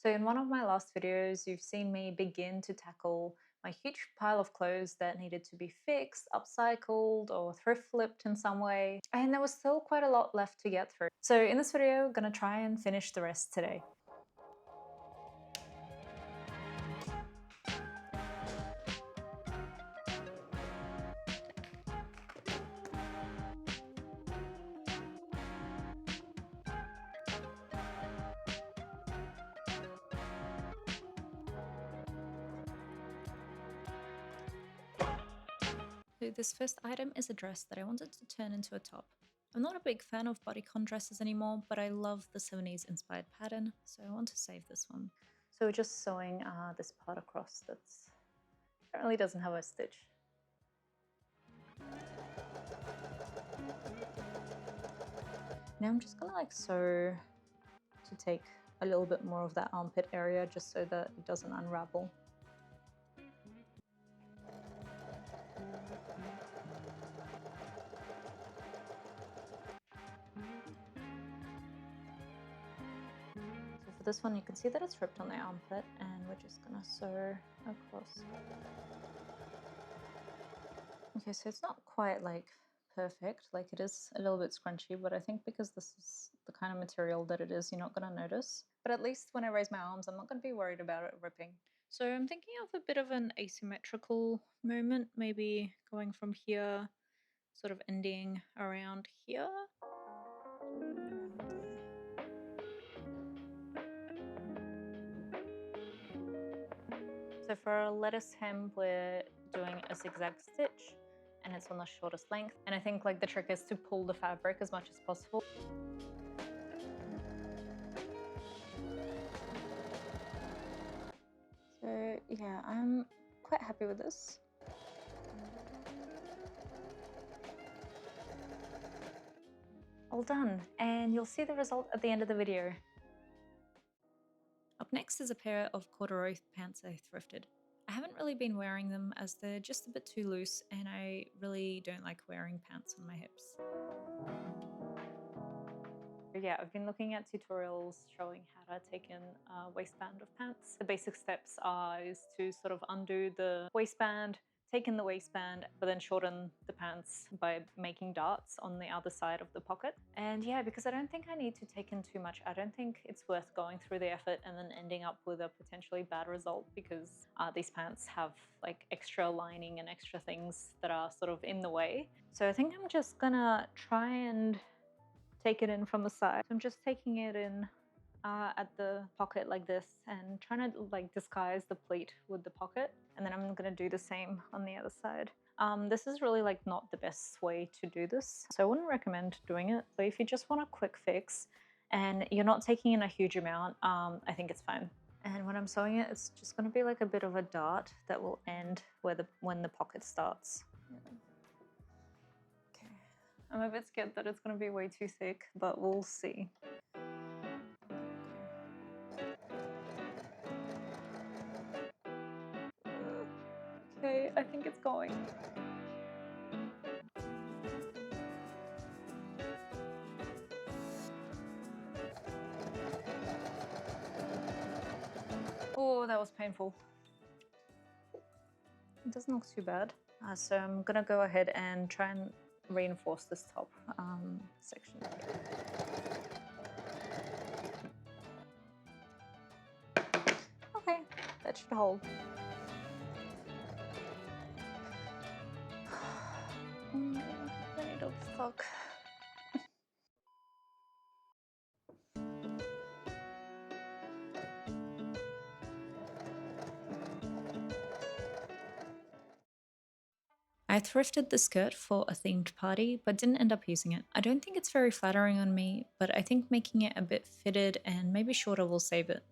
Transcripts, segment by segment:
So in one of my last videos, you've seen me begin to tackle my huge pile of clothes that needed to be fixed, upcycled, or thrift flipped in some way. And there was still quite a lot left to get through. So in this video, I'm gonna try and finish the rest today. So this first item is a dress that I wanted to turn into a top. I'm not a big fan of bodycon dresses anymore, but I love the 70s inspired pattern, so I want to save this one. So we're just sewing this part across that's apparently doesn't have a stitch. Now I'm just gonna sew to take a little bit more of that armpit area just so that it doesn't unravel. So for this one, you can see that it's ripped on the armpit, and we're just gonna sew across. Okay, so it's not quite perfect, it is a little bit scrunchy, but I think because this is the kind of material that it is, you're not gonna notice. But at least when I raise my arms, I'm not gonna be worried about it ripping. So I'm thinking of a bit of an asymmetrical moment, maybe going from here, sort of ending around here. So for a lettuce hem, we're doing a zigzag stitch, and it's on the shortest length. And I think the trick is to pull the fabric as much as possible. So yeah, I'm quite happy with this. All done, and you'll see the result at the end of the video. Up next is a pair of corduroy pants I thrifted. I haven't really been wearing them as they're just a bit too loose, and I really don't like wearing pants on my hips. Yeah, I've been looking at tutorials showing how to take in a waistband of pants. The basic steps is to sort of undo the waistband, take in the waistband, but then shorten the pants by making darts on the other side of the pocket. And yeah, because I don't think I need to take in too much, I don't think it's worth going through the effort and then ending up with a potentially bad result, because these pants have extra lining and extra things that are sort of in the way. So I think I'm just gonna try and take it in from the side. So I'm just taking it in at the pocket like this and trying to disguise the pleat with the pocket. And then I'm gonna do the same on the other side. This is really not the best way to do this, so I wouldn't recommend doing it. So if you just want a quick fix and you're not taking in a huge amount, I think it's fine. And when I'm sewing it, it's just gonna be a bit of a dart that will end when the pocket starts. Yeah. I'm a bit scared that it's going to be way too thick, but we'll see. Okay, I think it's going. Oh, that was painful. It doesn't look too bad. So I'm going to go ahead and try and reinforce this top section here. Okay, that should hold. I need to fuck. I thrifted the skirt for a themed party, but didn't end up using it. I don't think it's very flattering on me, but I think making it a bit fitted and maybe shorter will save it.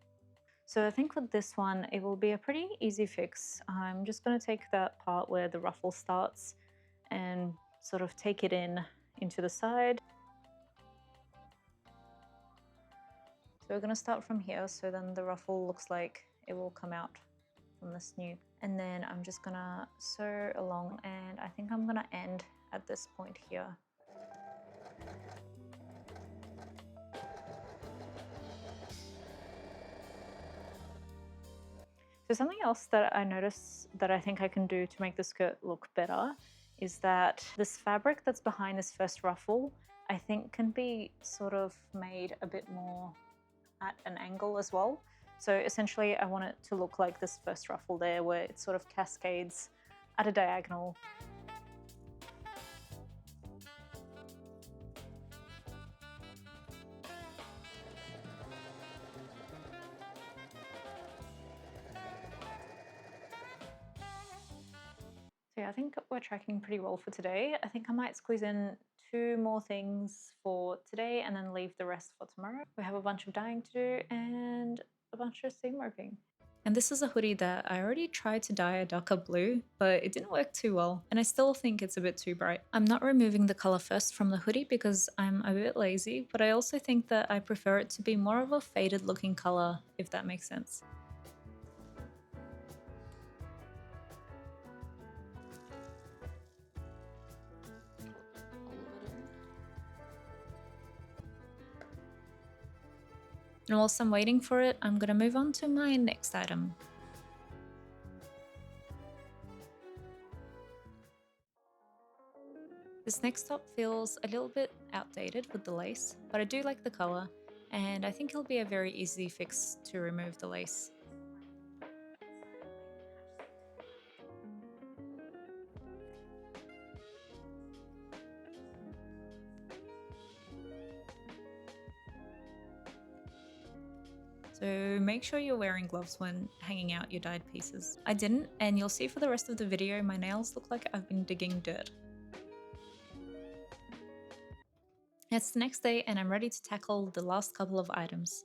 So I think with this one, it will be a pretty easy fix. I'm just going to take that part where the ruffle starts and sort of take it into the side. So we're going to start from here, so then the ruffle looks like it will come out from this new. And then I'm just going to sew along, and I think I'm going to end at this point here. So something else that I notice that I think I can do to make the skirt look better is that this fabric that's behind this first ruffle, I think can be sort of made a bit more at an angle as well. So essentially I want it to look like this first ruffle there where it sort of cascades at a diagonal. So yeah, I think we're tracking pretty well for today. I think I might squeeze in 2 more things for today and then leave the rest for tomorrow. We have a bunch of dyeing to do and a bunch of seam roping. And this is a hoodie that I already tried to dye a darker blue, but it didn't work too well, and I still think it's a bit too bright. I'm not removing the color first from the hoodie because I'm a bit lazy, but I also think that I prefer it to be more of a faded looking color, if that makes sense. And whilst I'm waiting for it, I'm gonna move on to my next item. This next top feels a little bit outdated with the lace, but I do like the color, and I think it'll be a very easy fix to remove the lace. So make sure you're wearing gloves when hanging out your dyed pieces. I didn't, and you'll see for the rest of the video my nails look like I've been digging dirt. It's the next day and I'm ready to tackle the last couple of items.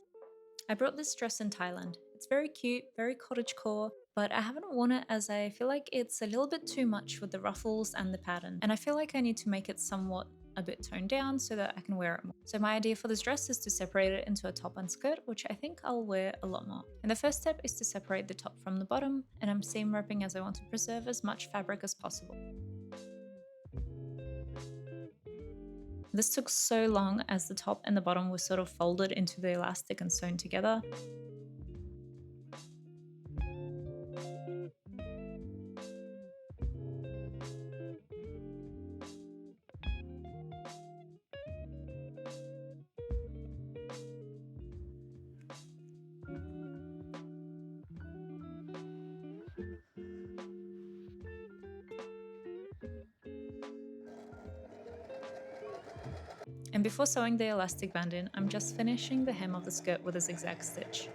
I brought this dress in Thailand. It's very cute, very cottagecore, but I haven't worn it as I feel like it's a little bit too much with the ruffles and the pattern, and I feel like I need to make it somewhat a bit toned down so that I can wear it more. So my idea for this dress is to separate it into a top and skirt, which I think I'll wear a lot more. And the first step is to separate the top from the bottom, and I'm seam roping as I want to preserve as much fabric as possible. This took so long as the top and the bottom were sort of folded into the elastic and sewn together. And before sewing the elastic band in, I'm just finishing the hem of the skirt with a zigzag stitch.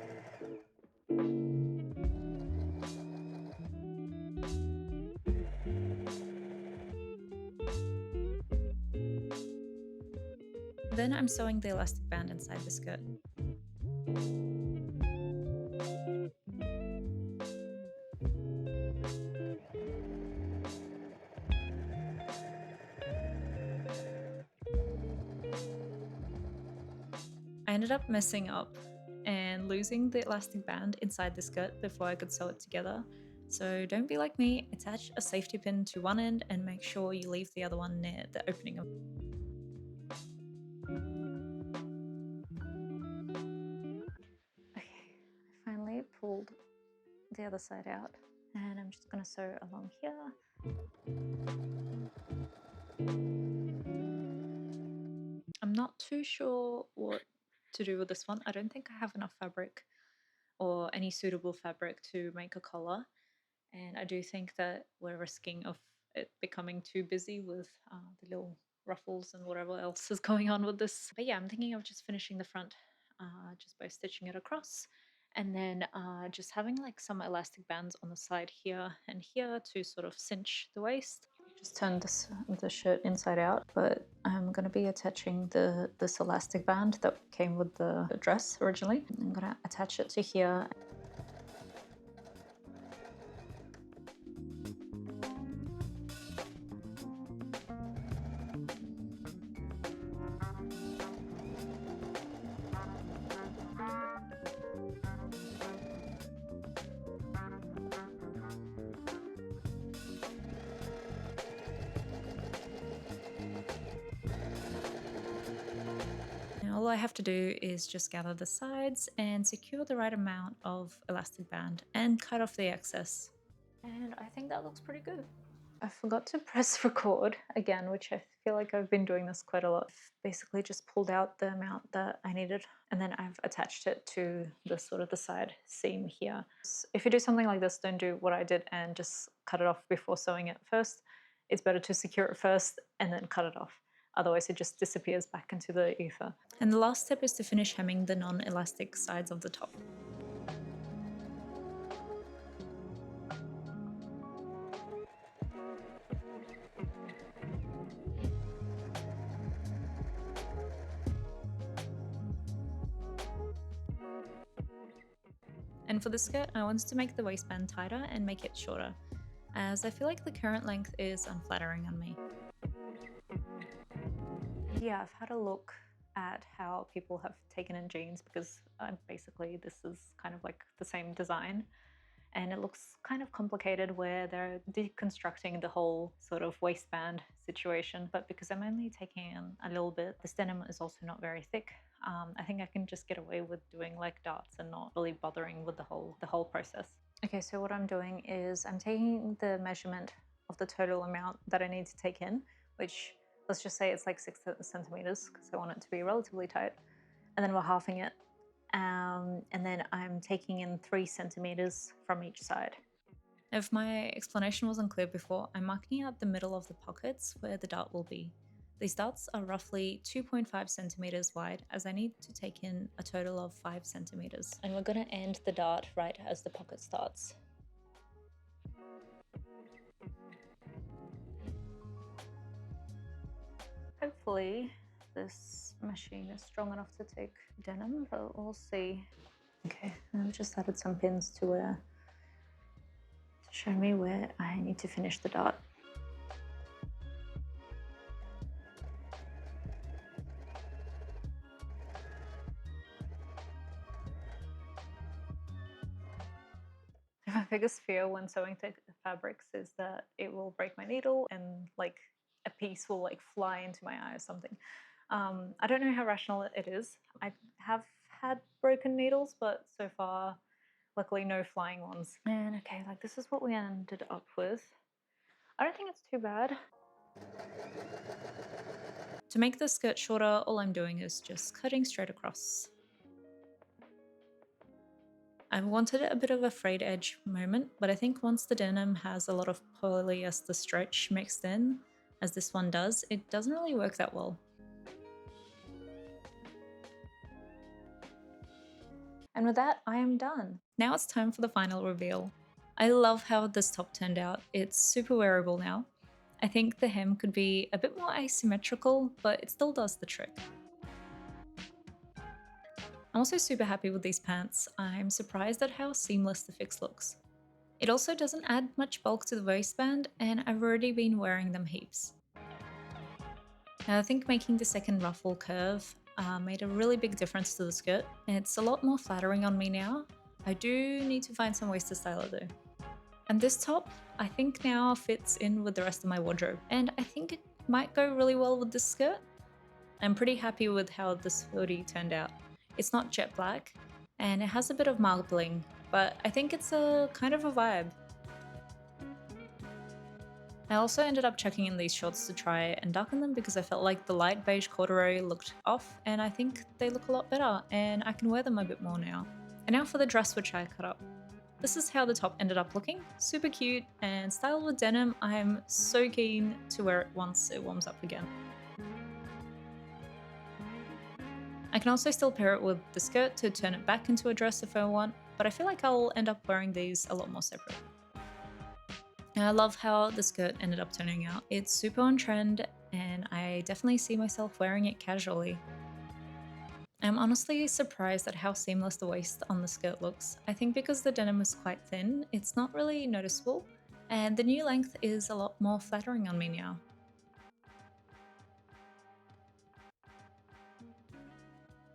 Then I'm sewing the elastic band inside the skirt. I ended up messing up and losing the elastic band inside the skirt before I could sew it together. So don't be like me, attach a safety pin to one end and make sure you leave the other one near the opening of Okay, I finally pulled the other side out and I'm just gonna sew along here. I'm not too sure what to do with this one. I don't think I have enough fabric or any suitable fabric to make a collar, and I do think that we're risking of it becoming too busy with the little ruffles and whatever else is going on with this. But yeah, I'm thinking of just finishing the front just by stitching it across, and then just having like some elastic bands on the side here and here to sort of cinch the waist. Just turned the shirt inside out, but I'm going to be attaching this elastic band that came with the dress originally. I'm going to attach it to here. All I have to do is just gather the sides and secure the right amount of elastic band and cut off the excess. And I think that looks pretty good. I forgot to press record again, which I feel like I've been doing this quite a lot. I've basically just pulled out the amount that I needed and then I've attached it to the sort of the side seam here. So if you do something like this, don't do what I did and just cut it off before sewing it first. It's better to secure it first and then cut it off. Otherwise it just disappears back into the ether. And the last step is to finish hemming the non-elastic sides of the top. And for the skirt, I wanted to make the waistband tighter and make it shorter, as I feel like the current length is unflattering on me. Yeah, I've had a look at how people have taken in jeans because basically this is kind of like the same design. And it looks kind of complicated where they're deconstructing the whole sort of waistband situation. But because I'm only taking in a little bit, this denim is also not very thick. I think I can just get away with doing like darts and not really bothering with the whole process. Okay, so what I'm doing is I'm taking the measurement of the total amount that I need to take in, which let's just say it's like 6 centimeters because I want it to be relatively tight. And then we're halving it. And then I'm taking in 3 centimeters from each side. If my explanation wasn't clear before, I'm marking out the middle of the pockets where the dart will be. These darts are roughly 2.5 centimeters wide, as I need to take in a total of 5 centimeters. And we're going to end the dart right as the pocket starts. Hopefully this machine is strong enough to take denim, but we'll see. Okay, I've just added some pins to show me where I need to finish the dart. My biggest fear when sewing fabrics is that it will break my needle and like a piece will like fly into my eye or something. I don't know how rational it is. I have had broken needles, but so far, luckily no flying ones. And okay, like this is what we ended up with. I don't think it's too bad. To make the skirt shorter, all I'm doing is just cutting straight across. I wanted a bit of a frayed edge moment, but I think once the denim has a lot of polyester stretch mixed in, as this one does, it doesn't really work that well. And with that, I am done. Now it's time for the final reveal. I love how this top turned out. It's super wearable now. I think the hem could be a bit more asymmetrical, but it still does the trick. I'm also super happy with these pants. I'm surprised at how seamless the fix looks. It also doesn't add much bulk to the waistband, and I've already been wearing them heaps. Now, I think making the second ruffle curve made a really big difference to the skirt. It's a lot more flattering on me now. I do need to find some ways to style it though. And this top, I think now fits in with the rest of my wardrobe, and I think it might go really well with this skirt. I'm pretty happy with how this hoodie turned out. It's not jet black, and it has a bit of marbling, but I think it's a kind of a vibe. I also ended up chucking in these shorts to try and darken them because I felt like the light beige corduroy looked off, and I think they look a lot better and I can wear them a bit more now. And now for the dress which I cut up. This is how the top ended up looking, super cute and styled with denim. I'm so keen to wear it once it warms up again. I can also still pair it with the skirt to turn it back into a dress if I want, but I feel like I'll end up wearing these a lot more separate. And I love how the skirt ended up turning out. It's super on trend and I definitely see myself wearing it casually. I'm honestly surprised at how seamless the waist on the skirt looks. I think because the denim is quite thin, it's not really noticeable, and the new length is a lot more flattering on me now.